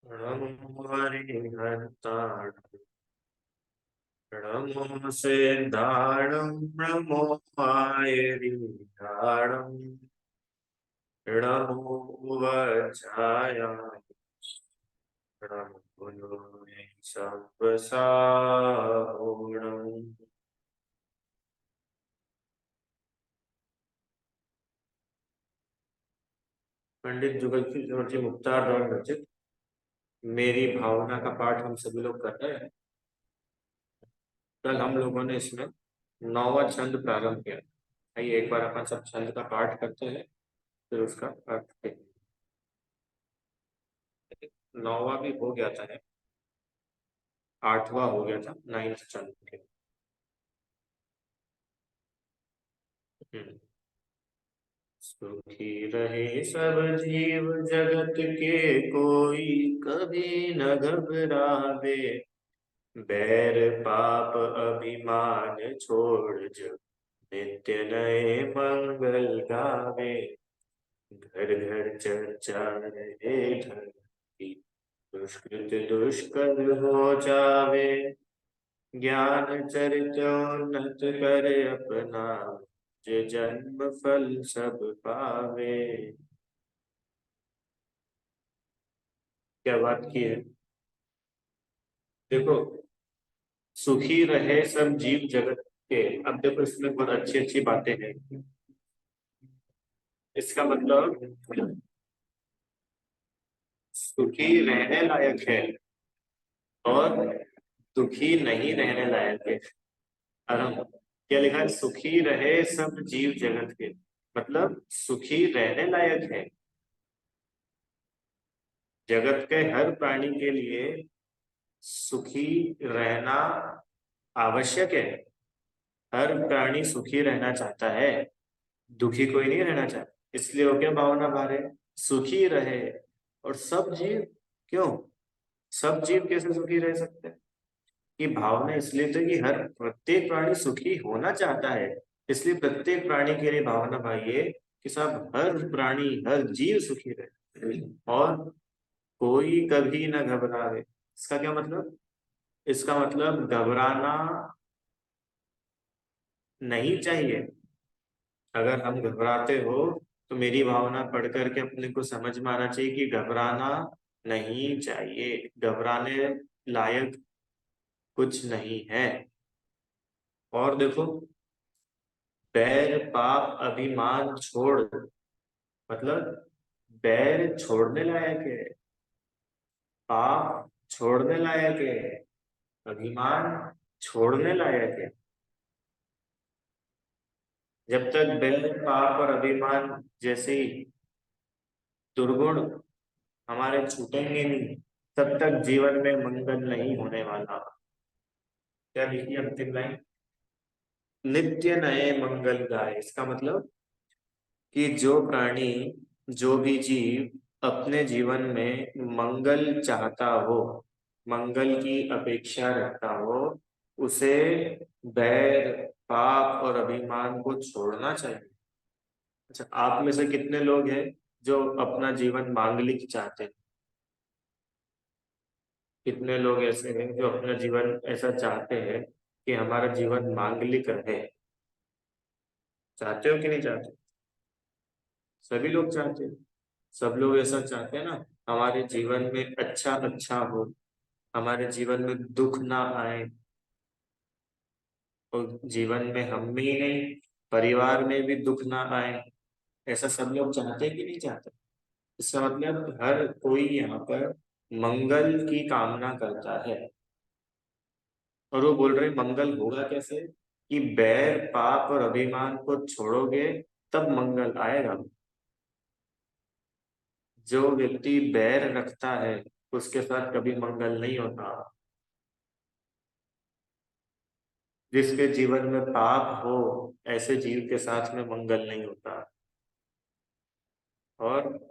नमो हरिहरताण नमो सिद्धाणं नमो मायरिहाणं नमो वज्राय नमो गुरुवे सब्बसाहुणम्। पंडित जुगल जी मुक्तार द्वारा रचित मेरी भावना का पाठ हम सभी लोग कर रहे हैं। कल हम लोगों ने इसमें 9वां छंद प्रारंभ किया। आइए एक बार अपन सब छंद का पाठ करते हैं, फिर उसका अर्थ देखेंगे। 9वां भी हो गया था, 8वां हो गया था, 9th छंद के। हम्म। सुखी रहे सब जीव जगत के, कोई कभी न घबरावे। बैर पाप अभिमान छोड़ जो, नित्य नए मंगल गावे। घर घर चर्चा रहे धर्म, दुष्कृत दुष्कर हो जावे। ज्ञान चरित्रोन्नत कर अपना, जे जन्म फल सब पावे। क्या बात की है। देखो, सुखी रहे सब जीव जगत के। अब देखो इसमें बहुत अच्छी अच्छी बातें हैं। इसका मतलब सुखी रहने लायक है और दुखी नहीं रहने लायक है। आराम। क्या लिखा है? सुखी रहे सब जीव जगत के, मतलब सुखी रहने लायक है। जगत के हर प्राणी के लिए सुखी रहना आवश्यक है। हर प्राणी सुखी रहना चाहता है, दुखी कोई नहीं रहना चाहता। इसलिए वो क्या भावना भारे सुखी रहे। और सब जीव, क्यों सब जीव कैसे सुखी रह सकते हैं? ये भावना इसलिए तो कि हर प्रत्येक प्राणी सुखी होना चाहता है। इसलिए प्रत्येक प्राणी के लिए भावना भाई ये कि सब हर प्राणी हर जीव सुखी रहे और कोई कभी ना घबराए। इसका क्या मतलब? इसका मतलब घबराना नहीं चाहिए। अगर हम घबराते हो तो मेरी भावना पढ़ करके अपने को समझ में आना चाहिए कि घबराना नहीं चाहिए। घबराने लायक कुछ नहीं है। और देखो, बैर पाप अभिमान छोड़, मतलब बैर छोड़ने लायक है, पाप छोड़ने लायक है, अभिमान छोड़ने लायक है। जब तक बैर पाप और अभिमान जैसे दुर्गुण हमारे छूटेंगे नहीं, तब तक जीवन में मंगल नहीं होने वाला। क्या लिखी अंतिम लाइन? नित्य नए मंगल गाए। इसका मतलब कि जो प्राणी, जो भी जीव अपने जीवन में मंगल चाहता हो, मंगल की अपेक्षा रखता हो, उसे बैर पाप और अभिमान को छोड़ना चाहिए। अच्छा, आप में से कितने लोग हैं जो अपना जीवन मांगलिक चाहते हैं? कितने लोग ऐसे हैं जो अपना जीवन ऐसा चाहते हैं कि हमारा जीवन मांगलिक रहे? चाहते हो कि नहीं चाहते? सभी लोग चाहते हैं। सब लोग ऐसा चाहते हैं ना, हमारे जीवन में अच्छा अच्छा हो, हमारे जीवन में दुख ना आए। और जीवन में हम में ही नहीं, परिवार में भी दुख ना आए। ऐसा सब लोग चाहते हैं कि नहीं चाहते? इसका मतलब हर कोई यहाँ पर मंगल की कामना करता है। और वो बोल रहे मंगल होगा कैसे? कि बैर पाप और अभिमान को छोड़ोगे तब मंगल आएगा। जो व्यक्ति बैर रखता है उसके साथ कभी मंगल नहीं होता। जिसके जीवन में पाप हो, ऐसे जीव के साथ में मंगल नहीं होता। और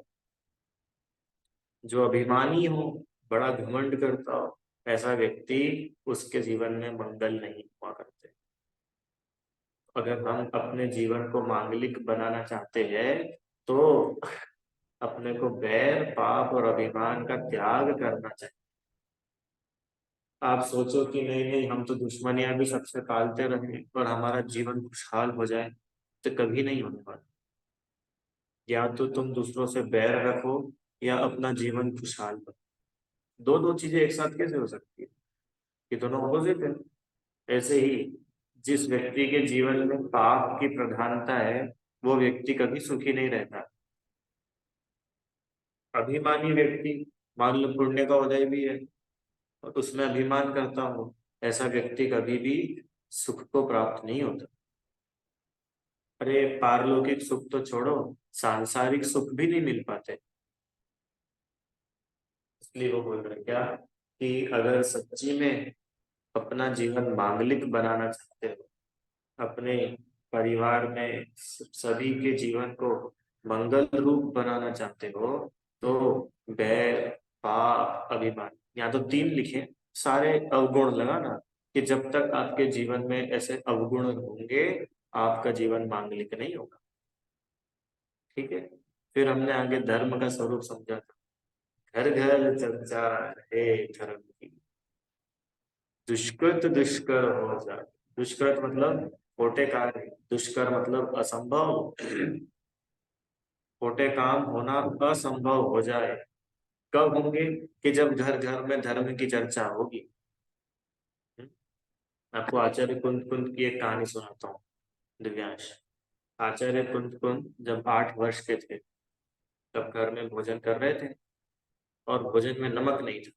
जो अभिमानी हो, बड़ा घमंड करता हो, ऐसा व्यक्ति, उसके जीवन में मंगल नहीं हुआ करते। अगर हम अपने जीवन को मांगलिक बनाना चाहते हैं तो अपने को बैर, पाप और अभिमान का त्याग करना चाहिए। आप सोचो कि नहीं नहीं, हम तो दुश्मनियां भी सबसे पालते रहे और हमारा जीवन खुशहाल हो जाए, तो कभी नहीं होने वाला। या तो तुम दूसरों से बैर रखो या अपना जीवन खुशहाल करो। दो दो चीजें एक साथ कैसे हो सकती है? ये दोनों ऑपोजिट है। ऐसे ही जिस व्यक्ति के जीवन में पाप की प्रधानता है, वो व्यक्ति कभी सुखी नहीं रहता। अभिमानी व्यक्ति, मान लो पुण्य का उदय भी है और उसमें अभिमान करता हो, ऐसा व्यक्ति कभी भी सुख को प्राप्त नहीं होता। अरे पारलौकिक सुख तो छोड़ो, सांसारिक सुख भी नहीं मिल पाते। इसलिए वो बोल रहे क्या कि अगर सच्ची में अपना जीवन मांगलिक बनाना चाहते हो, अपने परिवार में सभी के जीवन को मंगल रूप बनाना चाहते हो, तो बैर, पाप, अभिमान, यहाँ तो तीन लिखे, सारे अवगुण लगाना, कि जब तक आपके जीवन में ऐसे अवगुण होंगे, आपका जीवन मांगलिक नहीं होगा। ठीक है। फिर हमने आगे धर्म का स्वरूप समझा था। घर घर चर्चा है धर्म की, दुष्कृत दुष्कर हो जाए। दुष्कृत मतलब खोटे कार्य, दुष्कर मतलब असंभव। खोटे काम होना असंभव हो जाए। कब होंगे? कि जब घर घर में धर्म की चर्चा होगी। आपको आचार्य कुंद कुंद की एक कहानी सुनाता हूँ, दिव्यांश। आचार्य कुंद कुंद जब 8 वर्ष के थे, तब घर में भोजन कर रहे थे और भोजन में नमक नहीं था।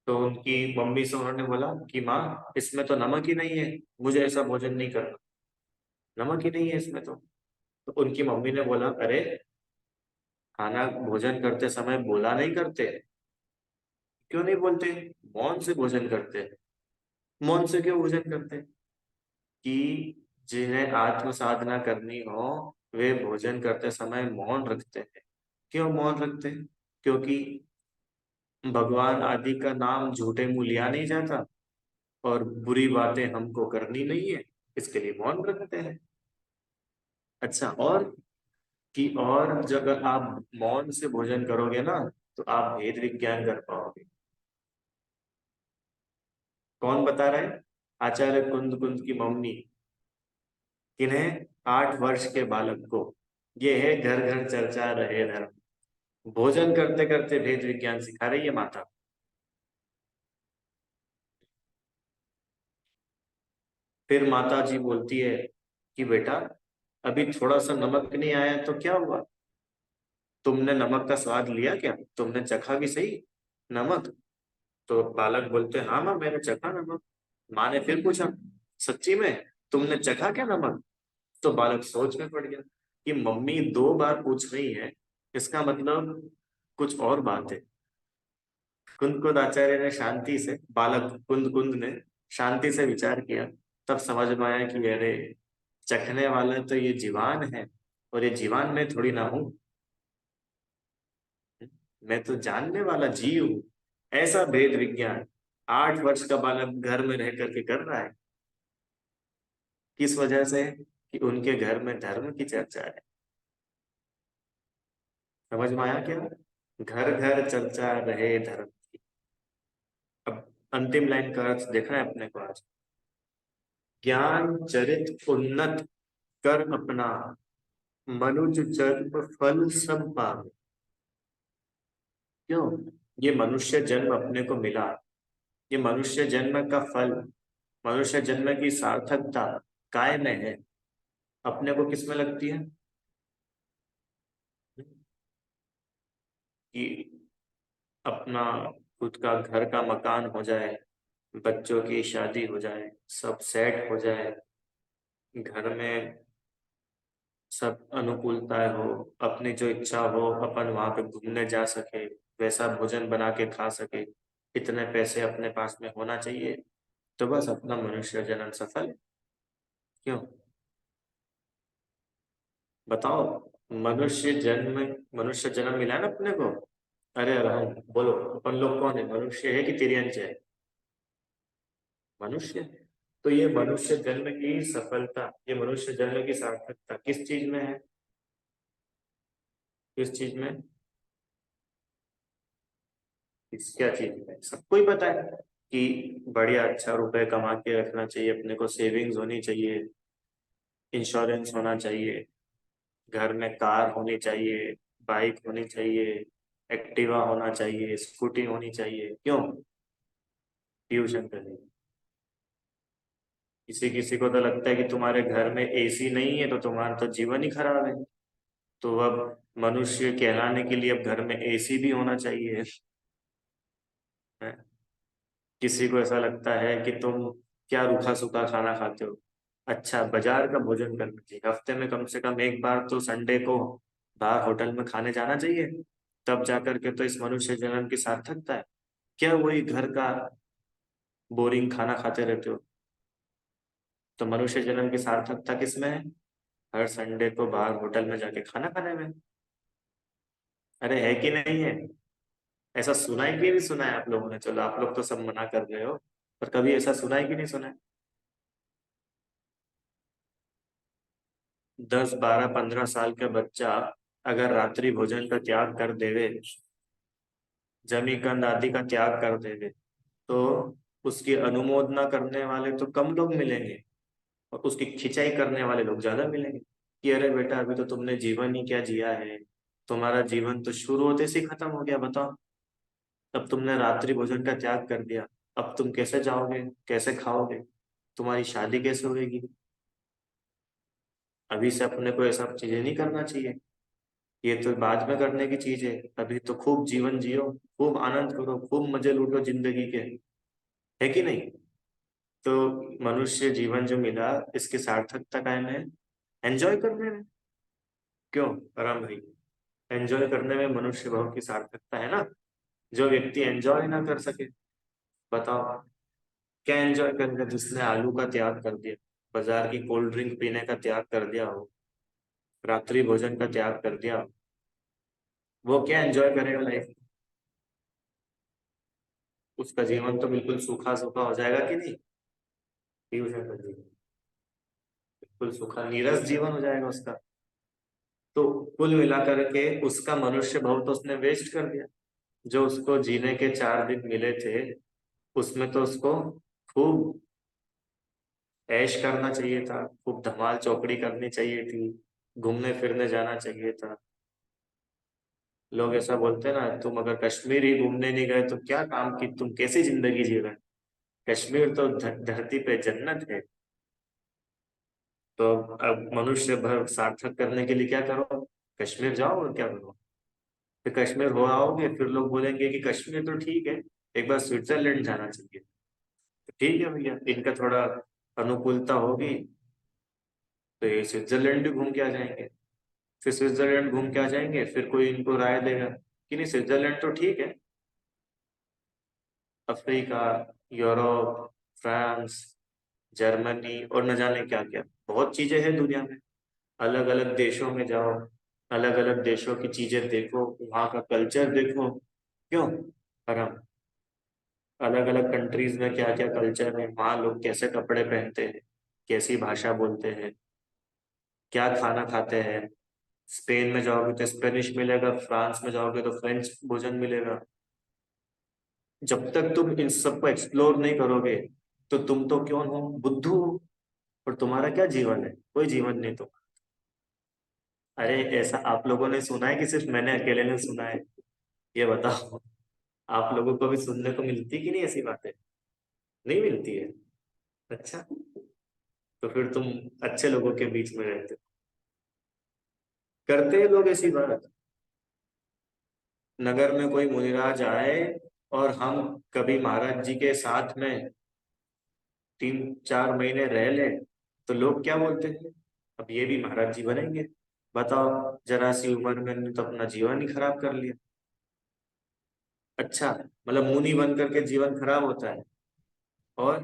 तो उनकी मम्मी से उन्होंने बोला कि माँ, इसमें तो नमक ही नहीं है, मुझे ऐसा भोजन नहीं करना, नमक ही नहीं है इसमें तो उनकी मम्मी ने बोला, अरे खाना भोजन करते समय बोला नहीं करते? क्यों नहीं बोलते? मौन से भोजन करते हैं। मौन से क्यों भोजन करते हैं? कि जिन्हें आत्म साधना करनी हो, वे भोजन करते समय मौन रखते हैं। क्यों मौन रखते हैं? क्योंकि भगवान आदि का नाम झूठे मुंह लिया नहीं जाता और बुरी बातें हमको करनी नहीं है, इसके लिए मौन रखते हैं। अच्छा, और कि और जब आप मौन से भोजन करोगे ना, तो आप भेद विज्ञान कर पाओगे। कौन बता रहा है? आचार्य कुंद कुंद की मम्मी। किन्हें? 8 वर्ष के बालक को। ये है घर घर चर्चा रहे धर्म। भोजन करते करते भेद विज्ञान सिखा रही है माता। फिर माता जी बोलती है कि बेटा, अभी थोड़ा सा नमक नहीं आया तो क्या हुआ? तुमने नमक का स्वाद लिया क्या? तुमने चखा भी सही नमक? तो बालक बोलते, हाँ माँ, मैंने चखा नमक। माँ ने फिर पूछा, सच्ची में तुमने चखा क्या नमक? तो बालक सोच में पड़ गया कि मम्मी 2 बार पूछ रही है, इसका मतलब कुछ और बात है। कुंद कुंद आचार्य ने शांति से, बालक कुंद कुंद ने शांति से विचार किया। तब समझ में आया कि अरे, चखने वाला तो ये जीवान है और ये जीवान में थोड़ी ना हूं, मैं तो जानने वाला जीव हूं। ऐसा भेद विज्ञान 8 वर्ष का बालक घर में रह करके कर रहा है। किस वजह से? कि उनके घर में धर्म की चर्चा है। समझ में आया क्या? घर घर चर्चा रहे धर्म की। अब अंतिम लाइन का अर्थ देखना है अपने को आज। ज्ञान चरित उन्नत कर अपना, मनुज जन्म फल सब पावे। क्यों? ये मनुष्य जन्म अपने को मिला, ये मनुष्य जन्म का फल, मनुष्य जन्म की सार्थकता काय में है? अपने को किस में लगती है? कि अपना खुद का घर का मकान हो जाए, बच्चों की शादी हो जाए, सब सेट हो जाए, घर में सब अनुकूलताएं हो, अपनी जो इच्छा हो अपन वहां पे घूमने जा सके, वैसा भोजन बना के खा सके, इतने पैसे अपने पास में होना चाहिए, तो बस अपना मनुष्य जन्म सफल है। क्यों? बताओ। मनुष्य जन्म मिला ना अपने को। अरे राम, बोलो, अपन लोग कौन है? मनुष्य है कि तिर्यंच है? मनुष्य। तो ये मनुष्य जन्म की सफलता, ये मनुष्य जन्म की सार्थकता किस चीज में है? इस चीज में, इस क्या चीज में सबको ही पता है कि बढ़िया अच्छा रुपए कमा के रखना चाहिए, अपने को सेविंग्स होनी चाहिए, इंश्योरेंस होना चाहिए, घर में कार होनी चाहिए, बाइक होनी चाहिए, एक्टिवा होना चाहिए, स्कूटी होनी चाहिए। क्यों? ट्यूशन के लिए। किसी किसी को तो लगता है कि तुम्हारे घर में एसी नहीं है तो तुम्हारा तो जीवन ही खराब है। तो अब मनुष्य कहलाने के लिए अब घर में एसी भी होना चाहिए है? किसी को ऐसा लगता है कि तुम क्या रूखा सूखा खाना खाते हो। अच्छा, बाजार का भोजन करना चाहिए, हफ्ते में कम से कम एक बार तो संडे को बाहर होटल में खाने जाना चाहिए। तब जाकर के तो इस मनुष्य जन्म की सार्थकता है। क्या वही घर का बोरिंग खाना खाते रहते हो? तो मनुष्य जन्म की सार्थकता किसमें है? हर संडे को बाहर होटल में जाके खाना खाने में। अरे है कि नहीं है? ऐसा सुना है कि नहीं सुना है आप लोगों ने? चलो आप लोग तो सब मना कर रहे हो, पर कभी ऐसा सुना है कि नहीं सुना है? 10 12 15 साल का बच्चा अगर रात्रि भोजन का त्याग कर देवे, जमी कंद आदि का त्याग कर देवे, तो उसकी अनुमोदना करने वाले तो कम लोग मिलेंगे और उसकी खिंचाई करने वाले लोग ज्यादा मिलेंगे कि अरे बेटा अभी तो तुमने जीवन ही क्या जिया है, तुम्हारा जीवन तो शुरू होते से ही खत्म हो गया। बताओ, अब तुमने रात्रि भोजन का त्याग कर दिया, अब तुम कैसे जाओगे, कैसे खाओगे, तुम्हारी शादी कैसे होगी? अभी से अपने को ये सब चीजें नहीं करना चाहिए। ये तो बाद में करने की चीज है। अभी तो खूब जीवन जियो, खूब आनंद करो, खूब मजे लूटो जिंदगी के, है कि नहीं? तो मनुष्य जीवन जो मिला, इसकी सार्थकता कायम है एंजॉय करने में। क्यों राम भाई? एंजॉय करने में मनुष्य भाव की सार्थकता है ना। जो व्यक्ति एंजॉय ना कर सके, बताओ क्या एंजॉय करेगा? जिसने आलू का त्याग कर दिया, बाजार की कोल्ड ड्रिंक पीने का त्याग कर दिया हो, रात्रि भोजन का त्याग कर दिया हो, वो क्या एंजॉय करेगा लाइफ? उसका जीवन तो बिल्कुल सूखा सूखा हो जाएगा कि नहीं? ट्यूशन का जीवन बिल्कुल सूखा नीरस जीवन हो जाएगा उसका। तो कुल मिलाकर के उसका मनुष्य भाव तो उसने वेस्ट कर दिया। जो उसको जीने के 4 दिन मिले थे, उसमें तो उसको खूब ऐश करना चाहिए था, खूब धमाल चौकड़ी करनी चाहिए थी, घूमने फिरने जाना चाहिए था। लोग ऐसा बोलते हैं ना, तुम अगर कश्मीर ही घूमने नहीं गए तो क्या काम की, तुम कैसी जिंदगी जी रहे हो? कश्मीर तो धरती पे जन्नत है। तो अब मनुष्य भर सार्थक करने के लिए क्या करो? कश्मीर जाओ और क्या करो? फिर कश्मीर हो आओगे, फिर लोग बोलेंगे कि कश्मीर तो ठीक है, एक बार स्विट्जरलैंड जाना चाहिए। तो ठीक है भैया, इनका थोड़ा अनुकूलता होगी तो ये स्विट्जरलैंड भी घूम के आ जाएंगे। फिर स्विट्जरलैंड घूम के आ जाएंगे, फिर कोई इनको राय देगा कि नहीं स्विट्जरलैंड तो ठीक है। अफ्रीका, यूरोप, फ्रांस, जर्मनी और न जाने क्या क्या बहुत चीजें हैं दुनिया में। अलग अलग देशों में जाओ, अलग अलग देशों की चीजें देखो, वहाँ का कल्चर देखो। क्यों? आराम। अलग अलग कंट्रीज में क्या क्या कल्चर है, वहाँ लोग कैसे कपड़े पहनते हैं, कैसी भाषा बोलते हैं, क्या खाना खाते हैं। स्पेन में जाओगे तो स्पेनिश मिलेगा, फ्रांस में जाओगे तो फ्रेंच भोजन मिलेगा। जब तक तुम इन सबको एक्सप्लोर नहीं करोगे तो तुम तो क्यों हो, बुद्धू हो। और तुम्हारा क्या जीवन है? कोई जीवन नहीं तो। अरे ऐसा आप लोगों ने सुना है कि सिर्फ मैंने अकेले ने सुना है? ये बताओ, आप लोगों को भी सुनने को मिलती कि नहीं ऐसी बातें? नहीं मिलती है? अच्छा, तो फिर तुम अच्छे लोगों के बीच में रहते हो। करते हैं लोग ऐसी बात। नगर में कोई मुनिराज आए और हम कभी महाराज जी के साथ में 3 4 महीने रह ले, तो लोग क्या बोलते हैं? अब ये भी महाराज जी बनेंगे? बताओ, जरा सी उम्र में ने तो अपना जीवन ही खराब कर लिया। अच्छा, मतलब मुनि बन करके जीवन खराब होता है और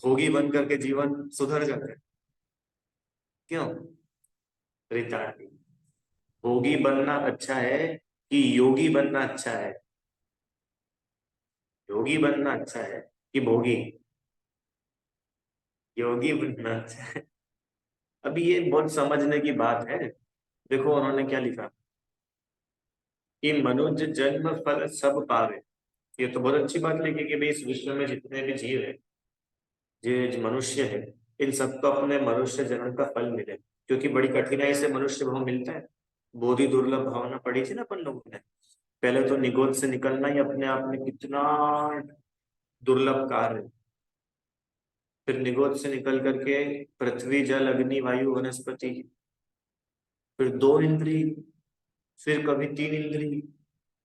भोगी बन करके जीवन सुधर जाता है? क्यों? रितार्डी। भोगी बनना अच्छा है कि योगी बनना अच्छा है? योगी बनना अच्छा है कि भोगी? योगी बनना अच्छा है। अभी ये बहुत समझने की बात है। देखो उन्होंने क्या लिखा, कि मनुष्य जन्म फल सब पावे। ये तो बहुत अच्छी बात लिखी कि भाई इस विश्व में जितने भी जीव है, ये जो मनुष्य है, इन सबको अपने मनुष्य जन्म का फल मिले, क्योंकि बड़ी कठिनाई से मनुष्य भाव मिलता है। बोधि दुर्लभ भावना पढ़ी थी ना अपन लोगों ने। पहले तो निगोद से निकलना ही अपने आप में कितना दुर्लभ कार्य है। फिर निगोद से निकल करके पृथ्वी जल अग्नि वायु वनस्पति, फिर दो इंद्री, फिर कभी तीन इंद्री,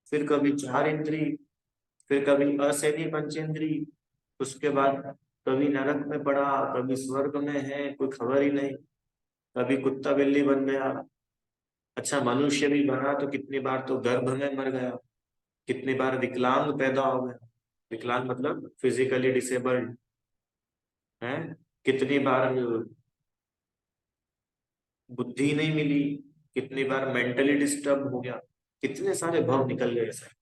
फिर कभी चार इंद्री, फिर कभी असहनीय पंचेंद्री, उसके बाद कभी नरक में पड़ा, कभी स्वर्ग में है, कोई खबर ही नहीं, कभी कुत्ता बिल्ली बन गया। अच्छा मनुष्य भी बना तो कितनी बार तो गर्भ में मर गया, कितनी बार विकलांग पैदा हो गया। विकलांग मतलब फिजिकली डिसेबल्ड है। कितनी बार बुद्धि नहीं मिली, कितनी बार मेंटली डिस्टर्ब हो गया, कितने सारे भाव निकल गए सर।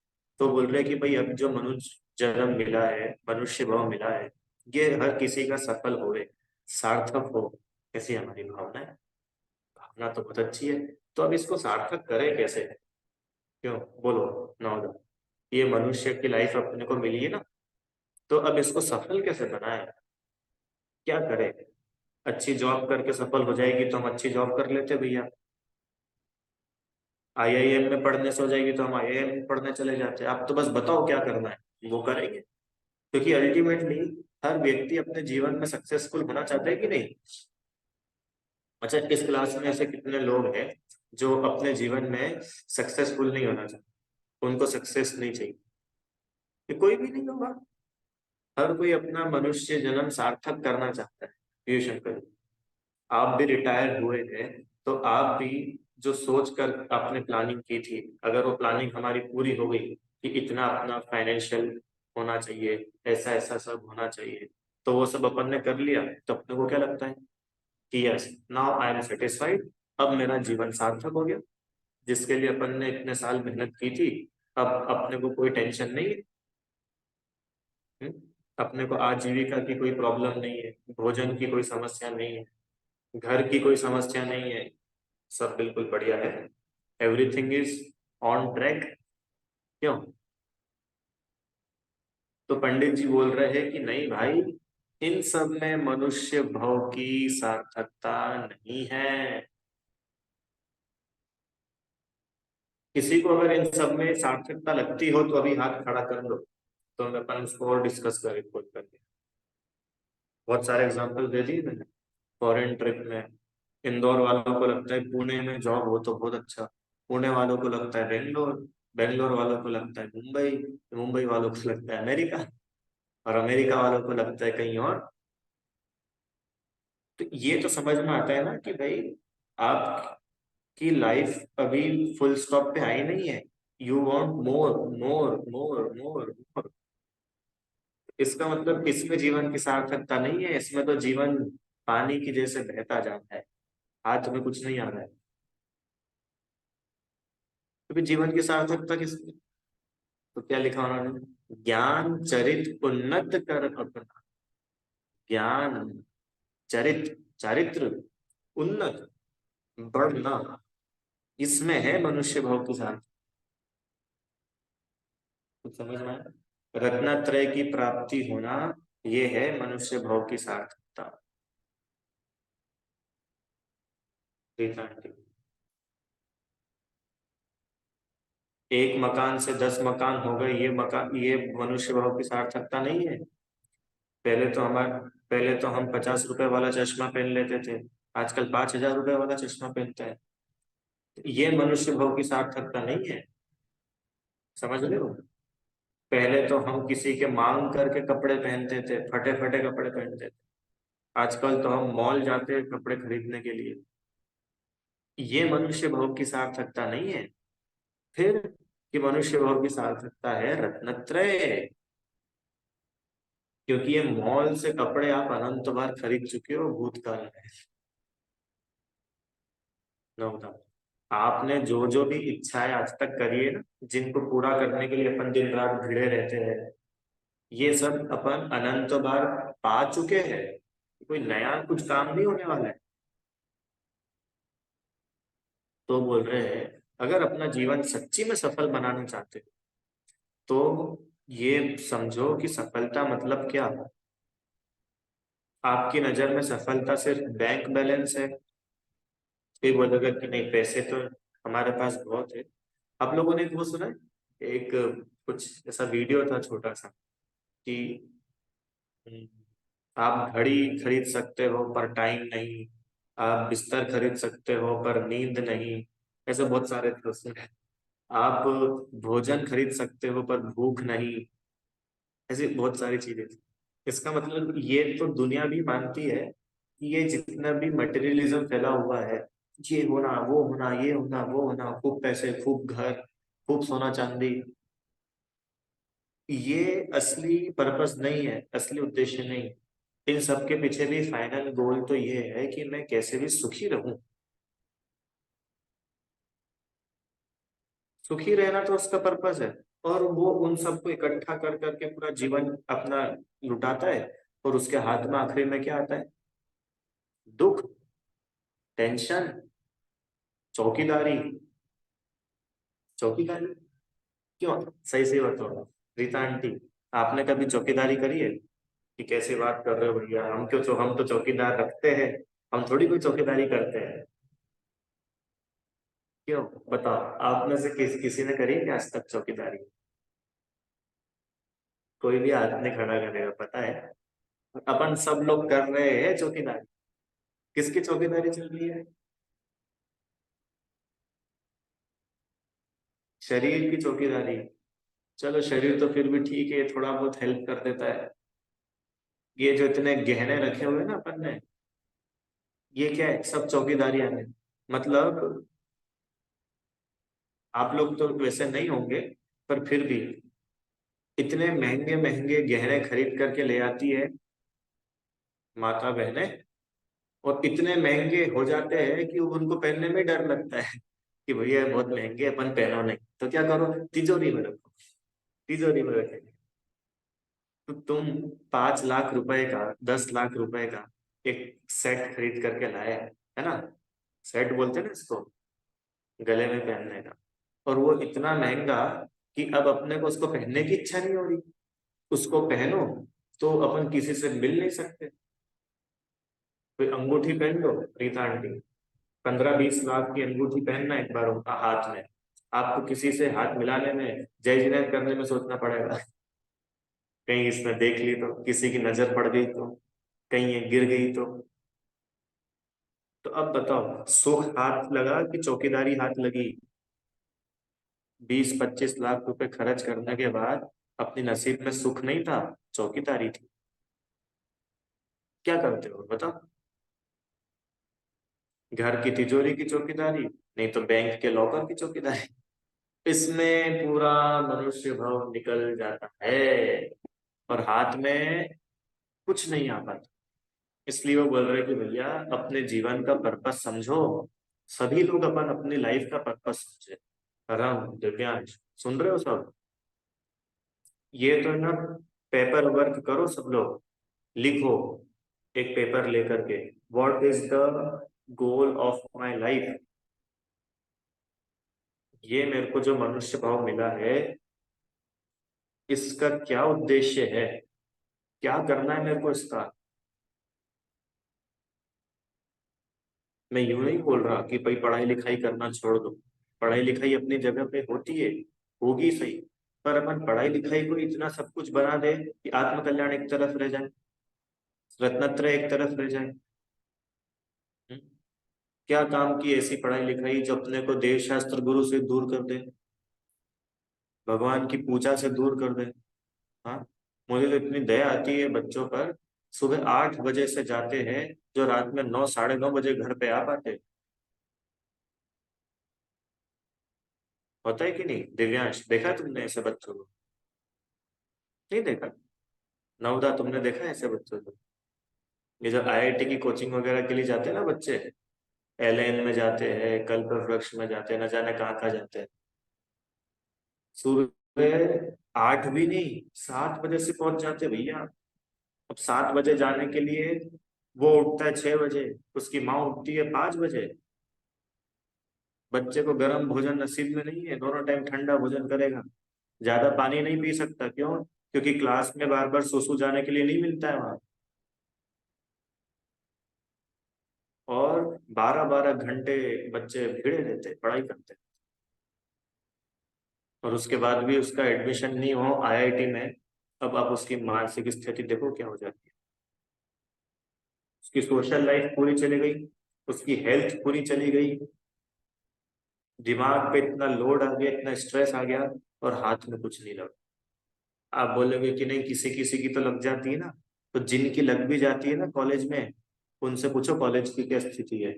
तो बोल रहे कि भाई अब जो मनुष्य जन्म मिला है, मनुष्य भाव मिला है, ये हर किसी का सफल होवे, सार्थक हो, ऐसी हमारी भावना है। भावना तो बहुत अच्छी है। तो अब इसको सार्थक करें कैसे? क्यों बोलो नौदा, ये मनुष्य की लाइफ अपने को मिली है ना, तो अब इसको सफल कैसे बनाए? क्या करें? अच्छी जॉब करके सफल हो जाएगी तो हम अच्छी जॉब कर लेते भैया। आईआईएम में पढ़ने से हो जाएगी तो हम आईआईएम में पढ़ने चले जाते हैं। आप तो बस बताओ क्या करना है, वो करेंगे। क्योंकि अल्टीमेटली हर व्यक्ति अपने जीवन में सक्सेसफुल होना चाहता है कि नहीं? अच्छा इस क्लास में ऐसे कितने लोग हैं जो अपने जीवन में सक्सेसफुल नहीं होना चाहते, उनको सक्सेस नहीं चाहिए? ये कोई भी नहीं होगा। हर कोई अपना मनुष्य जन्म सार्थक करना चाहता है। पीयूष अंकल, आप भी रिटायर हुए हैं, तो आप भी जो सोच कर आपने प्लानिंग की थी, अगर वो प्लानिंग हमारी पूरी हो गई कि इतना अपना फाइनेंशियल होना चाहिए, ऐसा ऐसा सब होना चाहिए, तो वो सब अपन ने कर लिया, तो अपने को क्या लगता है कि yes now I am satisfied, अब मेरा जीवन सार्थक हो गया। जिसके लिए अपन ने इतने साल मेहनत की थी, अब अपने को कोई टेंशन नहीं है। हम्म? अपने को आजीविका की कोई प्रॉब्लम नहीं है, भोजन की कोई समस्या नहीं है, घर की कोई समस्या नहीं है, सब बिल्कुल बढ़िया है। Everything is on track. क्यों? तो पंडित जी बोल रहे हैं कि नहीं भाई, इन सब में मनुष्य भाव की सार्थकता नहीं है। किसी को अगर इन सब में सार्थकता लगती हो तो अभी हाथ खड़ा कर लो, तो हम अपन उसको और डिस्कस करें खोल करके। बहुत सारे एग्जांपल दे दिए मैंने। फॉरेन ट्रिप में इंदौर वालों को लगता है पुणे में जॉब हो तो बहुत अच्छा, पुणे वालों को लगता है बेंगलोर, बेंगलोर वालों को लगता है मुंबई, मुंबई वालों को लगता है अमेरिका, और अमेरिका वालों को लगता है कहीं और। तो ये तो समझ में आता है ना कि भाई आपकी लाइफ अभी फुल स्टॉप पे आई नहीं है। यू वांट मोर मोर मोर मोर मोर। इसका मतलब इसमें जीवन की सार्थकता नहीं है, इसमें तो जीवन पानी की जैसे बहता जाता है, हाथ में कुछ नहीं आ रहा है। तो फिर जीवन की सार्थकता किस? तो क्या लिखा उन्होंने? ज्ञान चरित उन्नत कर अपना। ज्ञान चरित चारित्र उन्नत बढ़ना, इसमें है मनुष्य भाव की सार्थकता। कुछ समझ में आया? रत्नत्रय की प्राप्ति होना, ये है मनुष्य भाव की सार्थकता। ठीक है? एक मकान से 10 मकान हो गए, ये मकान, ये मनुष्य भाव की सार्थकता नहीं है। पहले तो हमारे पहले तो हम 50 रुपए वाला चश्मा पहन लेते थे, आजकल 5,000 रुपए वाला चश्मा पहनते हैं। ये मनुष्य भाव की सार्थकता नहीं है। समझ रहे हो? पहले तो हम किसी के मांग करके कपड़े पहनते थे, फटे फटे कपड़े पहनते थे। आजकल तो हम मॉल जाते हैं कपड़े खरीदने के लिए। ये मनुष्य भाव की सार्थकता नहीं है। फिर कि मनुष्य भाव की सार्थकता है रत्नत्रय। क्योंकि ये मॉल से कपड़े आप अनंत बार खरीद चुके हो भूतकाल में। नौदा, आपने जो जो भी इच्छाएं आज तक करी है ना, जिनको पूरा करने के लिए अपन दिन रात भिड़े रहते हैं, ये सब अपन अनंत बार पा चुके हैं। कोई नया कुछ काम नहीं होने वाला है। तो बोल रहे हैं अगर अपना जीवन सच्ची में सफल बनाना चाहते हो तो ये समझो कि सफलता मतलब क्या। आपकी नजर में सफलता सिर्फ बैंक बैलेंस है। कोई बोलेगा कि नहीं, पैसे तो हमारे पास बहुत है। आप लोगों ने वो सुना है? एक कुछ ऐसा वीडियो था छोटा सा कि हम्म, आप घड़ी खरीद सकते हो पर टाइम नहीं, आप बिस्तर खरीद सकते हो पर नींद नहीं। ऐसे बहुत सारे थे उसमें। आप भोजन खरीद सकते हो पर भूख नहीं। ऐसी बहुत सारी चीजें थी। इसका मतलब ये तो दुनिया भी मानती है कि ये जितना भी मटेरियलिज्म फैला हुआ है, ये होना वो होना ये होना वो होना, खूब पैसे खूब घर खूब सोना चांदी, ये असली पर्पस नहीं है, असली उद्देश्य नहीं। इन सब के पीछे भी फाइनल गोल तो ये है कि मैं कैसे भी सुखी रहूं। सुखी रहना तो उसका पर्पस है। और वो उन सबको इकट्ठा कर करके पूरा जीवन अपना लुटाता है। और उसके हाथ में आखिरी में क्या आता है? दुख, टेंशन, चौकीदारी। चौकीदारी क्यों? सही सही बताओ रीता आंटी, आपने कभी चौकीदारी करी है? कि कैसे बात कर रहे हो भैया, हम तो चौकीदार रखते हैं। हम थोड़ी कोई चौकीदारी करते हैं। क्यों? बताओ, आप में से किसी ने करी है क्या आज तक चौकीदारी? कोई भी हाथ नहीं खड़ा करेगा, पता है। अपन सब लोग कर रहे हैं चौकीदारी। किसकी चौकीदारी चल रही है? शरीर की चौकीदारी। चलो शरीर तो फिर भी ठीक है, थोड़ा बहुत हेल्प कर देता है। ये जो इतने गहने रखे हुए हैं ना अपन ने, ये क्या है? सब चौकीदारियां हैं। मतलब आप लोग तो वैसे नहीं होंगे, पर फिर भी इतने महंगे महंगे गहने खरीद करके ले आती है माता बहने। और इतने महंगे हो जाते हैं कि उनको पहनने में डर लगता है कि भैया ये बहुत महंगे, अपन पहनो नहीं तो क्या करो, तिजोरी में रखो। तिजोरी में रखेंगे। तो तुम 5 लाख रुपए का, 10 लाख रुपए का एक सेट खरीद करके लाए है ना? सेट बोलते हैं ना इसको, गले में पहनने का। और वो इतना महंगा कि अब अपने को उसको पहनने की इच्छा नहीं हो रही। उसको पहनो तो अपन किसी से मिल नहीं सकते। कोई अंगूठी पहन लो रीता आंटी, 15-20 लाख की अंगूठी पहनना एक बार उनका हाथ में, आपको किसी से हाथ मिलाने में, जय जिनेत करने में सोचना पड़ेगा। कहीं इसने देख ली तो, किसी की नजर पड़ गई तो, कहीं ये गिर गई तो अब बताओ, सुख हाथ लगा कि चौकीदारी हाथ लगी? 20-25 लाख रुपए खर्च करने के बाद अपने नसीब में सुख नहीं था, चौकीदारी थी। क्या करते हो बताओ? घर की तिजोरी की चौकीदारी, नहीं तो बैंक के लॉकर की चौकीदारी। इसमें पूरा मनुष्य भाव निकल जाता है और हाथ में कुछ नहीं आ पाता। इसलिए वो बोल रहे कि भैया अपने जीवन का पर्पस समझो। सभी लोग अपन अपनी लाइफ का पर्पस समझे। राम दिव्यांश, सुन रहे हो सब? ये तो है ना, पेपर वर्क करो सब लोग, लिखो एक पेपर लेकर के, what is the goal of my life. ये मेरे को जो मनुष्य भाव मिला है, इसका क्या उद्देश्य है, क्या करना है मेरे को इसका। मैं यूं नहीं बोल रहा कि भाई पढ़ाई लिखाई करना छोड़ दो। पढ़ाई लिखाई अपनी जगह पे होती है, होगी सही। पर अपन पढ़ाई लिखाई को इतना सब कुछ बना दे कि आत्मकल्याण एक तरफ रह जाए, रत्नत्रय एक तरफ रह जाए। हम्म? क्या काम की ऐसी पढ़ाई लिखाई जो अपने को देव शास्त्र गुरु से दूर कर दे, भगवान की पूजा से दूर कर दे। हाँ, मुझे तो इतनी दया आती है बच्चों पर। सुबह 8 बजे से जाते हैं, जो रात में 9, 9:30 बजे घर पे आ पाते। होता है कि नहीं दिव्यांश? देखा है तुमने ऐसे बच्चों को? नहीं देखा? नवदा, तुमने देखा है ऐसे बच्चों को? ये जो आईआईटी की कोचिंग वगैरह के लिए जाते हैं ना बच्चे, एलएन में जाते हैं, कल्प वृक्ष में जाते हैं, न जाने कहाँ कहाँ जाते हैं। सुबह 8 भी नहीं, 7 बजे से पहुंच जाते भैया। अब 7 बजे जाने के लिए वो उठता है 6 बजे, उसकी माँ उठती है 5 बजे। बच्चे को गर्म भोजन नसीब में नहीं है, दोनों टाइम ठंडा भोजन करेगा। ज्यादा पानी नहीं पी सकता, क्यों? क्योंकि क्लास में बार बार सुसु जाने के लिए नहीं मिलता है वहां। और 12-12 घंटे बच्चे भिड़े रहते हैं, पढ़ाई करते हैं। और उसके बाद भी उसका एडमिशन नहीं हो आईआईटी में। अब आप उसकी मानसिक स्थिति देखो क्या हो जाती है। उसकी सोशल लाइफ पूरी चली गई, उसकी हेल्थ पूरी चली गई, दिमाग पे इतना लोड आ गया, इतना स्ट्रेस आ गया, और हाथ में कुछ नहीं लगा। आप बोलोगे कि नहीं, किसी किसी की तो लग जाती है ना। तो जिनकी लग भी जाती है ना कॉलेज में, उनसे पूछो कॉलेज की क्या स्थिति है।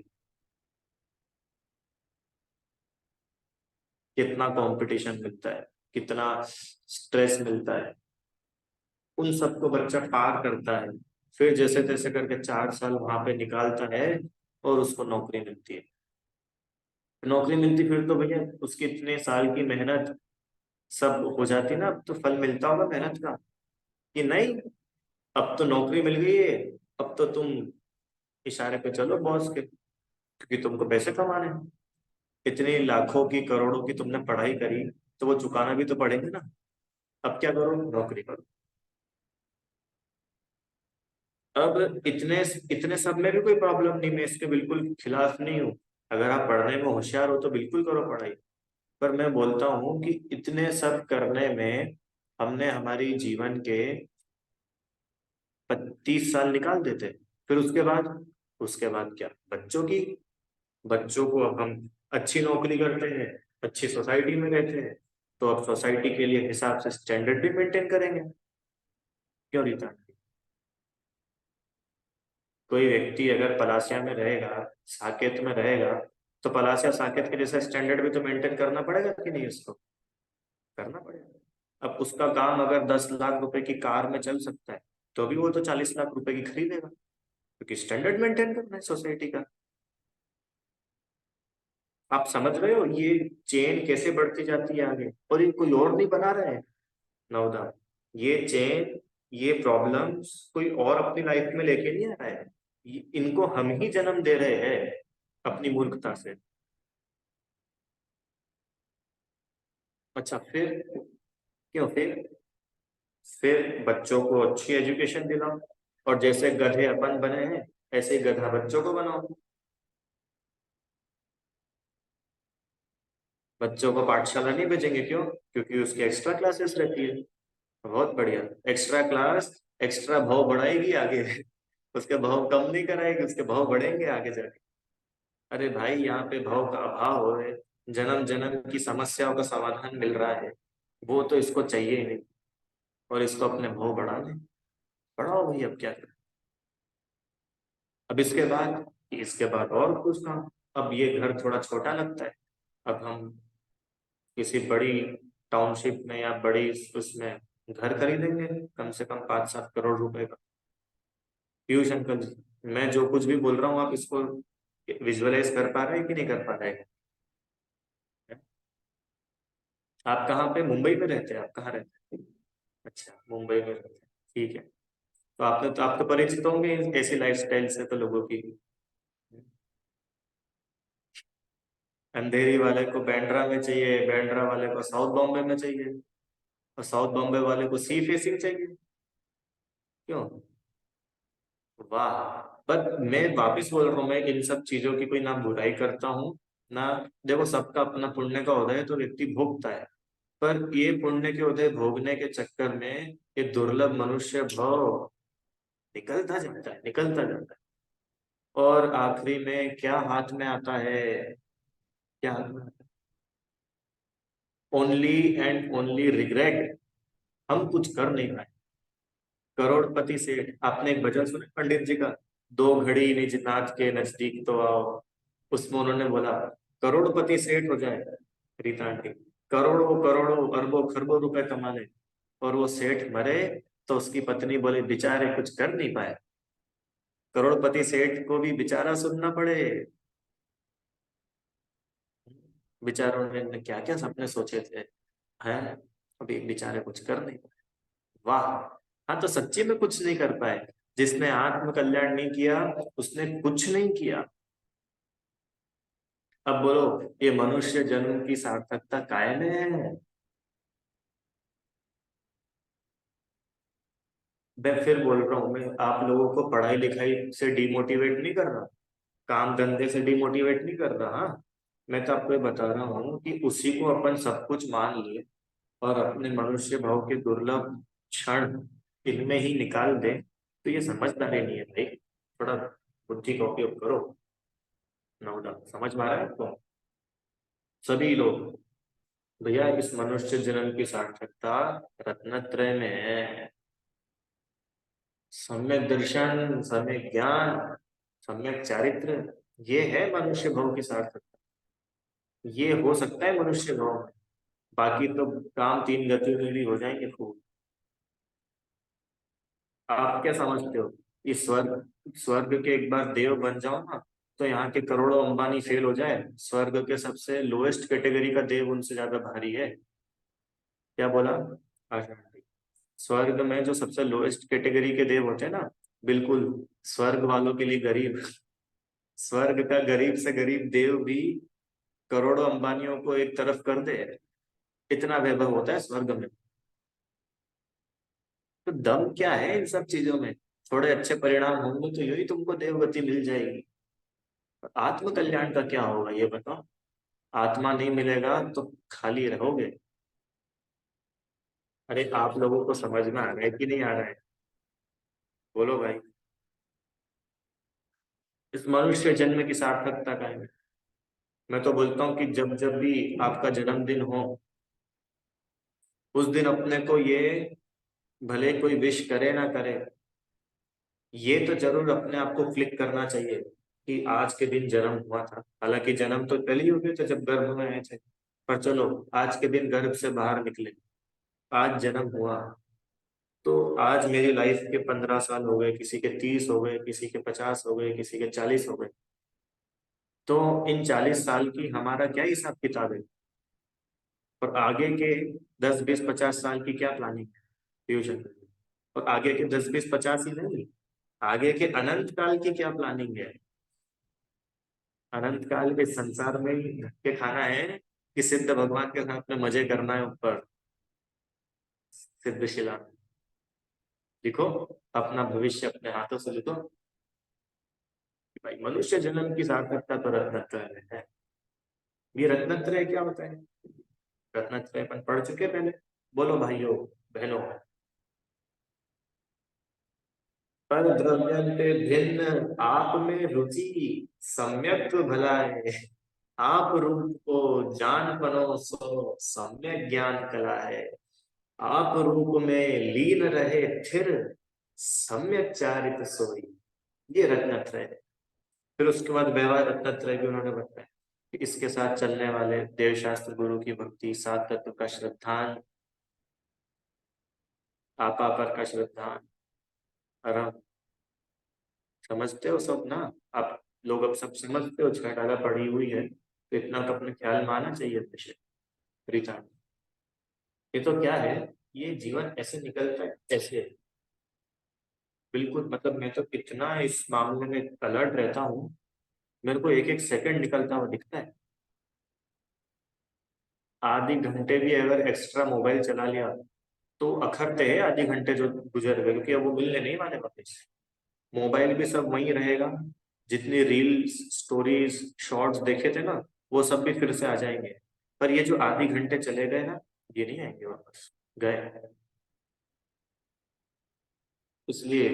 कितना कंपटीशन मिलता है, कितना स्ट्रेस मिलता है। उन सबको बच्चा पार करता है, फिर जैसे तैसे करके 4 साल वहां पे निकालता है, और उसको नौकरी मिलती है। नौकरी मिलती, फिर तो भैया उसकी इतने साल की मेहनत सब हो जाती ना, अब तो फल मिलता होगा मेहनत का। कि नहीं, अब तो नौकरी मिल गई है, अब तो तुम इशारे पे चलो बॉस के, क्योंकि तुमको पैसे कमाने हैं। इतनी लाखों की करोड़ों की तुमने पढ़ाई करी, तो वो चुकाना भी तो पड़ेगा ना। अब क्या करो, नौकरी करो। अब इतने इतने सब में भी कोई प्रॉब्लम नहीं, मैं इसके बिल्कुल खिलाफ नहीं हूँ। अगर आप पढ़ने में होशियार हो तो बिल्कुल करो पढ़ाई। पर मैं बोलता हूँ कि इतने सब करने में हमने हमारी जीवन के 30 साल निकाल देते। फिर उसके बाद क्या, बच्चों की, बच्चों को अब हम अच्छी नौकरी करते हैं, अच्छी सोसाइटी में रहते हैं, तो अब सोसाइटी के लिए हिसाब से स्टैंडर्ड भी मेंटेन करेंगे। क्यों रीता? कोई व्यक्ति अगर पलासिया में रहेगा, साकेत में रहेगा, तो पलासिया साकेत के जैसा स्टैंडर्ड भी तो मेंटेन करना पड़ेगा कि नहीं उसको? करना पड़ेगा। अब उसका काम अगर 10 लाख रुपए की कार में चल सकता है, तो भी वो तो 40 लाख रुपए की खरीदेगा, क्योंकि स्टैंडर्ड मेंटेन करना है सोसाइटी का। आप समझ रहे हो ये चेन कैसे बढ़ती जाती है आगे? और ये कोई और नहीं बना रहा है, नवदा। ये चेन, ये प्रॉब्लम्स कोई और अपनी लाइफ में लेके नहीं आ रहा है। इनको हम ही जन्म दे रहे हैं अपनी मूर्खता से। अच्छा, क्यों फिर बच्चों को अच्छी एजुकेशन दिलाओ, और जैसे गधे अपन बने हैं, ऐसे ही गधा बच्चों को बनाओ। बच्चों को पाठशाला नहीं भेजेंगे, क्यों? क्योंकि उसकी एक्स्ट्रा क्लासेस रहती है। बहुत बढ़िया। एक्स्ट्रा क्लास एक्स्ट्रा भाव बढ़ाएगी आगे। उसके भाव कम नहीं कराएगी, उसके भाव बढ़ेंगे आगे जाके। अरे भाई, यहाँ पे भाव का अभाव हो है, जन्म जन्म की समस्याओं का समाधान मिल रहा है, वो तो इसको चाहिए ही नहीं। और इसको अपने भाव बढ़ा दे, बढ़ाओ भाई, अब क्या करें। अब इसके बाद और कुछ काम। अब ये घर थोड़ा छोटा लगता है, अब हम किसी बड़ी टाउनशिप में या बड़ी उसमें घर खरीदेंगे, कम से कम 5-7 करोड़ रुपए का। पीयूष अंकल जी, मैं जो कुछ भी बोल रहा हूँ, आप इसको विजुअलाइज कर पा रहे हैं कि नहीं कर पा रहे हैं? आप कहाँ पे, मुंबई में रहते हैं? आप कहाँ रहते हैं? अच्छा, मुंबई में रहते हैं, ठीक है। तो आप तो परिचित होंगे ऐसी लाइफस्टाइल से तो लोगों की। अंधेरी वाले को बैंड्रा में चाहिए, बैंड्रा वाले को साउथ बॉम्बे में चाहिए, और साउथ बॉम्बे वाले को सी फेसिंग चाहिए। क्यों? वाह। पर मैं वापिस बोल रहा हूँ, मैं इन सब चीजों की कोई ना बुराई करता हूँ ना। देखो, सबका अपना पुण्य का उदय तो व्यक्ति भोगता है, पर ये पुण्य के उदय भोगने के चक्कर में ये दुर्लभ मनुष्य भाव निकलता जाता है। और आखिरी में क्या हाथ में आता है? क्या हाथ में? Only and only regret. हम कुछ कर नहीं पाए। करोड़पति सेठ, आपने एक भजन सुना पंडित जी का? दो घड़ी निज नाथ के नजदीक तो आओ। उसमें उन्होंने बोला, करोड़पति सेठ हो जाए रीता आंटी, करोड़ों करोड़ों अरबों खरबों रुपए कमा ले, और वो सेठ मरे, तो उसकी पत्नी बोले बेचारे कुछ कर नहीं पाए। करोड़पति सेठ को भी बेचारा सुनना पड़े। बेचारों ने क्या क्या सपने सोचे थे, हैं? अभी बेचारे कुछ कर नहीं पाए। वाह। हाँ, तो सच्ची में कुछ नहीं कर पाए। जिसने आत्म कल्याण नहीं किया, उसने कुछ नहीं किया। अब बोलो, ये मनुष्य जन्म की सार्थकता कायम है? मैं फिर बोल रहा हूँ, मैं आप लोगों को पढ़ाई लिखाई से डिमोटिवेट नहीं कर रहा, काम धंधे से डिमोटिवेट नहीं कर रहा। हाँ? मैं तो आपको ये बता रहा हूँ कि उसी को अपन सब कुछ मान लिए और अपने मनुष्य भाव के दुर्लभ क्षण इनमें ही निकाल दे, तो ये समझदारी नहीं है भाई। थोड़ा बुद्धि का उपयोग करो। नौदा समझ में आ रहा है आपको? सभी लोग, भैया इस मनुष्य जन्म की सार्थकता रत्नत्रय में है। सम्यक दर्शन, सम्यक ज्ञान, सम्यक चारित्र, ये है मनुष्य भाव की सार्थकता। ये हो सकता है मनुष्य भाव में, बाकी तो काम तीन गतियों में भी हो जाएंगे खूब। आप क्या समझते हो? कि स्वर्ग स्वर्ग के एक बार देव बन जाओ ना, तो यहाँ के करोड़ों अंबानी फेल हो जाए, स्वर्ग के सबसे लोएस्ट कैटेगरी का देव उनसे ज्यादा भारी है। क्या बोला? आशा आंटी, स्वर्ग में जो सबसे लोएस्ट कैटेगरी के देव होते हैं ना, बिल्कुल स्वर्ग वालों के लिए गरीब, स्वर्ग का गरीब से गरीब देव भी करोड़ों अंबानियों को एक तरफ कर दे, इतना वैभव होता है स्वर्ग में। तो दम क्या है इन सब चीजों में? थोड़े अच्छे परिणाम होंगे तो यही तुमको देवगति मिल जाएगी। आत्म कल्याण का क्या होगा ये बताओ? आत्मा नहीं मिलेगा तो खाली रहोगे। अरे आप लोगों को समझ में आ रहा है कि नहीं आ रहा है? बोलो भाई। इस मनुष्य जन्म की सार्थकता का है। मैं तो बोलता हूँ कि जब जब भी आपका जन्मदिन हो, उस दिन अपने को ये, भले कोई विश करे ना करे, ये तो जरूर अपने आप को क्लिक करना चाहिए कि आज के दिन जन्म हुआ था। हालांकि जन्म तो कल ही हो गए थे जब गर्भ में आए थे, पर चलो आज के दिन गर्भ से बाहर निकले, आज जन्म हुआ। तो आज मेरी लाइफ के 15 साल हो गए, किसी के 30 हो गए, किसी के 50 हो गए, किसी के 40 हो गए। तो इन 40 साल की हमारा क्या हिसाब किताब है? और आगे के 10 20 50 साल की क्या प्लानिंग है फ्यूचर में? और आगे के 10 20 50 ही नहीं, आगे के अनंत काल की क्या प्लानिंग है? अनंत काल के संसार में ही धक्के खाना है कि सिद्ध भगवान के साथ में मजे करना है ऊपर सिद्ध शिला में? लिखो, अपना भविष्य अपने हाथों से लिखो कि भाई मनुष्य जन्म की सार्थकता तो रत्नत्रय में है। ये रत्नत्रय क्या होता है? रत्नत्रय अपन पढ़ चुके पहले। बोलो भाइयों बहनों। पर द्रव्यंते भिन्न आप में रुचि सम्यक भलाए, आप रूप को जान पनो सो सम्यक ज्ञान कला है, आप रूप में लीन रहे थिर सम्यक चारित सोई। ये रत्नत्रय है। फिर उसके बाद व्यवहार रत्नत्रय भी उन्होंने बताया कि इसके साथ चलने वाले देवशास्त्र गुरु की भक्ति, सात तत्व का श्रद्धान, आपा पर का श्रद्धान, आराम। समझते हो सब ना? आप लोग अब सब समझते हो, छह डाला पड़ी हुई है तो इतना तो अपने ख्याल में आना चाहिए विषय रीता। ये तो क्या है, ये जीवन ऐसे निकलता है ऐसे। बिल्कुल, मतलब मैं तो इतना इस मामले में अलर्ट रहता हूँ, मेरे को एक एक सेकंड निकलता हुआ दिखता है। आधे घंटे भी अगर एक्स्ट्रा मोबाइल चला लिया तो अखरते हैं आधे घंटे जो गुजर गए, क्योंकि अब वो मिलने नहीं वाले वापस। मोबाइल भी सब वहीं रहेगा, जितनी रील्स स्टोरीज शॉर्ट्स देखे थे ना, वो सब भी फिर से आ जाएंगे। पर ये जो आधे घंटे चले गए ना, ये नहीं आएंगे वापस। गए। इसलिए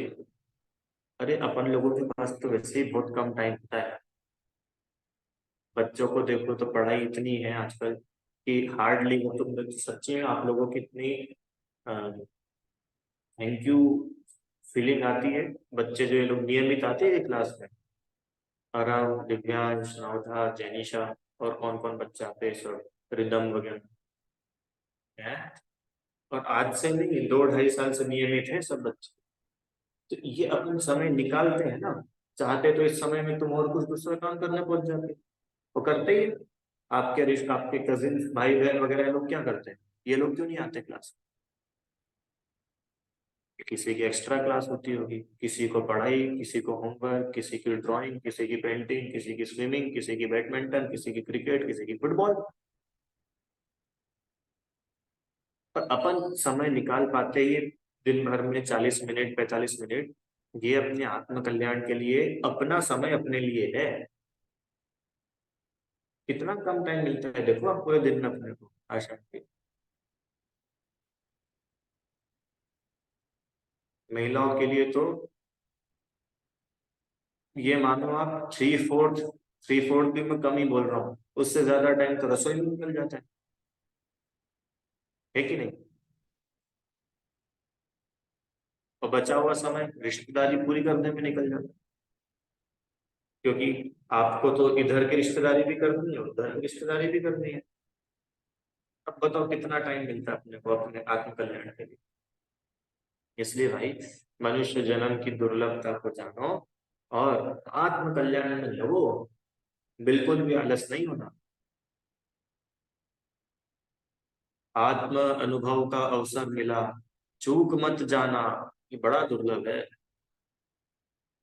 अरे अपन लोगों के पास तो वैसे ही बहुत कम टाइम होता है। बच्चों को देखो तो पढ़ाई इतनी है आजकल कि हार्डली, वो तो सच्ची में आप लोगों की इतनी थैंक यू फीलिंग आती है। बच्चे जो ये लोग नियमित आते हैं क्लास में, आराम, दिव्यांश, नवधा, जैनिशा, और कौन कौन बच्चे आते हैं सब, रिदम वगैरह है। और आज से नहीं, 2 2.5 साल से नियमित है सब बच्चे। तो ये अपन समय निकालते हैं ना, चाहते तो इस समय में तुम और कुछ दूसरा काम करने पहुंच जाते। वो करते ही है। आपके रिश्ते, आपके कजिन भाई बहन वगैरह ये लोग क्या करते हैं? ये लोग क्यों नहीं आते क्लास? किसी की एक्स्ट्रा क्लास होती होगी, किसी को पढ़ाई, किसी को होमवर्क, किसी की ड्राइंग, किसी की पेंटिंग, किसी की स्विमिंग, किसी की बैडमिंटन, किसी की क्रिकेट, किसी की फुटबॉल। पर अपन समय निकाल पाते ही दिन भर में 40 मिनट, 45 मिनट, ये अपने आत्म कल्याण के लिए, अपना समय अपने लिए है। कितना कम टाइम मिलता है देखो आप पूरे दिन में अपने को, आशा की। महिलाओं के लिए तो ये मानो आप थ्री फोर्थ भी मैं कम ही बोल रहा हूँ, उससे ज्यादा टाइम तो रसोई में निकल जाता है कि नहीं? और बचा हुआ समय रिश्तेदारी पूरी करने में निकल जाता है, क्योंकि आपको तो इधर की रिश्तेदारी भी करनी है, उधर की रिश्तेदारी भी करनी है। अब बताओ कितना टाइम मिलता है अपने को अपने आत्म कल्याण के लिए। इसलिए भाई, मनुष्य जन्म की दुर्लभता को जानो और आत्म कल्याण में लगो। बिल्कुल भी आलस नहीं होना। आत्म अनुभव का अवसर मिला, चूक मत जाना। ये बड़ा दुर्लभ है,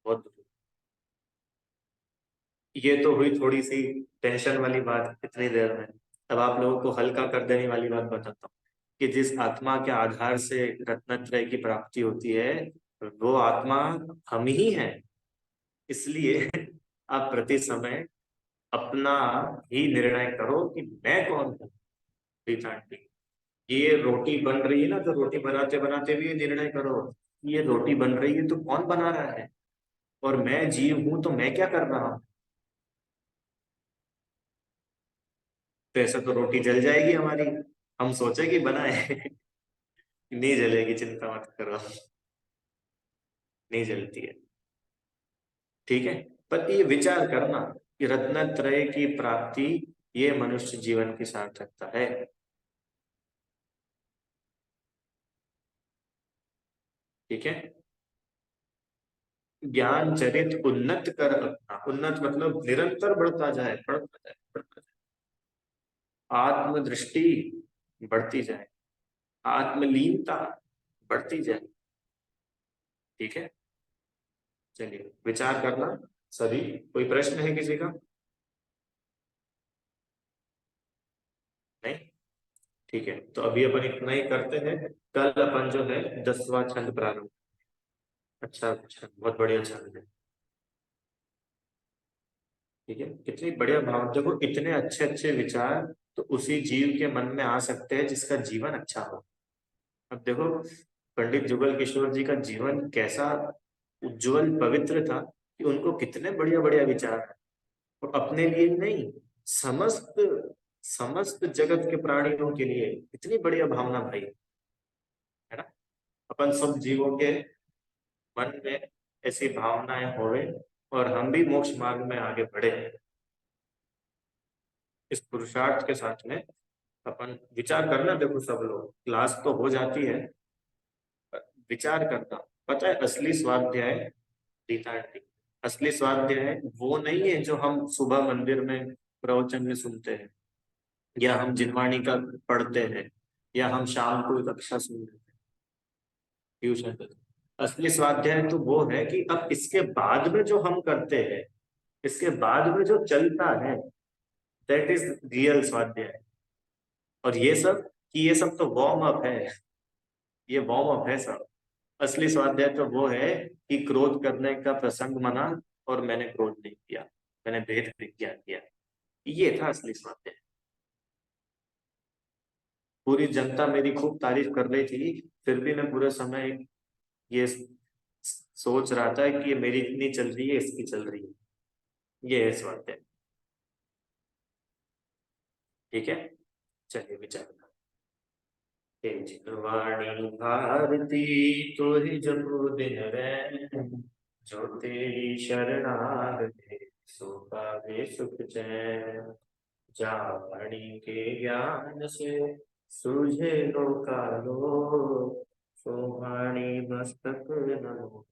बहुत दुर्लभ। ये तो हुई थोड़ी सी टेंशन वाली बात इतनी देर में। अब आप लोगों को हल्का कर देने वाली बात बताता हूँ कि जिस आत्मा के आधार से रत्नत्रय की प्राप्ति होती है, वो आत्मा हम ही हैं। इसलिए आप प्रति समय अपना ही निर्णय करो कि मैं कौन हूँ। प्रीता आंटी, ये रोटी बन रही है ना, तो रोटी बनाते बनाते भी ये निर्णय करो कि ये रोटी बन रही है तो कौन बना रहा है, और मैं जीव हूं तो मैं क्या कर रहा हूँ। तो ऐसे तो रोटी जल जाएगी हमारी, हम सोचे कि बनाए। नहीं जलेगी, चिंता मत करो, नहीं जलती है। ठीक है। पर ये विचार करना कि रत्नत्रय की प्राप्ति, ये मनुष्य जीवन की सार्थकता है। ठीक है। ज्ञान चरित उन्नत कर अपना, उन्नत मतलब निरंतर बढ़ता जाए, बढ़ता जाए, बढ़ता जाए। आत्मदृष्टि बढ़ती जाए, आत्मलीनता बढ़ती जाए। ठीक है। चलिए विचार करना सभी। कोई प्रश्न है किसी का? नहीं। ठीक है, तो अभी अपन इतना ही करते हैं। कल अपन जो है 10वां छंद प्रारंभ। अच्छा अच्छा, बहुत बढ़िया छंद है। ठीक है, कितनी बढ़िया भाव, देखो इतने अच्छे अच्छे विचार तो उसी जीव के मन में आ सकते हैं जिसका जीवन अच्छा हो। अब देखो, पंडित जुगल किशोर जी का जीवन कैसा उज्जवल पवित्र था कि उनको कितने बढ़िया बढ़िया विचार हैं। और अपने लिए ही नहीं, समस्त समस्त जगत के प्राणियों के लिए इतनी बढ़िया भावना भाई, है ना? अपन सब जीवों के मन में ऐसी भावनाएं होवे, और हम भी मोक्ष मार्ग में आगे बढ़े। इस पुरुषार्थ के साथ में अपन विचार करना। देखो सब लोग, क्लास तो हो जाती है, पर विचार करना। पता है असली स्वाध्याय, गीता आंटी, असली स्वाध्याय वो नहीं है जो हम सुबह मंदिर में प्रवचन में सुनते हैं, या हम जिनवाणी का पढ़ते हैं, या हम शाम को कक्षा सुनते हैं, ट्यूशन पे। असली स्वाध्याय तो वो है कि अब इसके बाद में जो हम करते हैं, इसके बाद में जो चलता है, दैट इज रियल स्वाध्याय। और ये सब, कि ये सब तो वार्म अप है, ये वार्म अप है सब। असली स्वाध्याय तो वो है कि क्रोध करने का प्रसंग बना और मैंने क्रोध नहीं किया, मैंने भेद विज्ञान किया। ये था असली स्वाध्याय। पूरी जनता मेरी खूब तारीफ कर रही थी, फिर भी मैं पूरे समय ये सोच रहा था कि ये मेरी इतनी चल रही है, इसकी चल रही है। ये है स्वाध्याय। ठीक है। चलिए विचार करते हैं। जिनवाणी भारती तो ही जपो दिन रैन, जो तेरी शरणागति सो पावे सुख चैन। जा वाणी के ज्ञान से सूझे लोकालो, सो वाणी मस्तक नमो।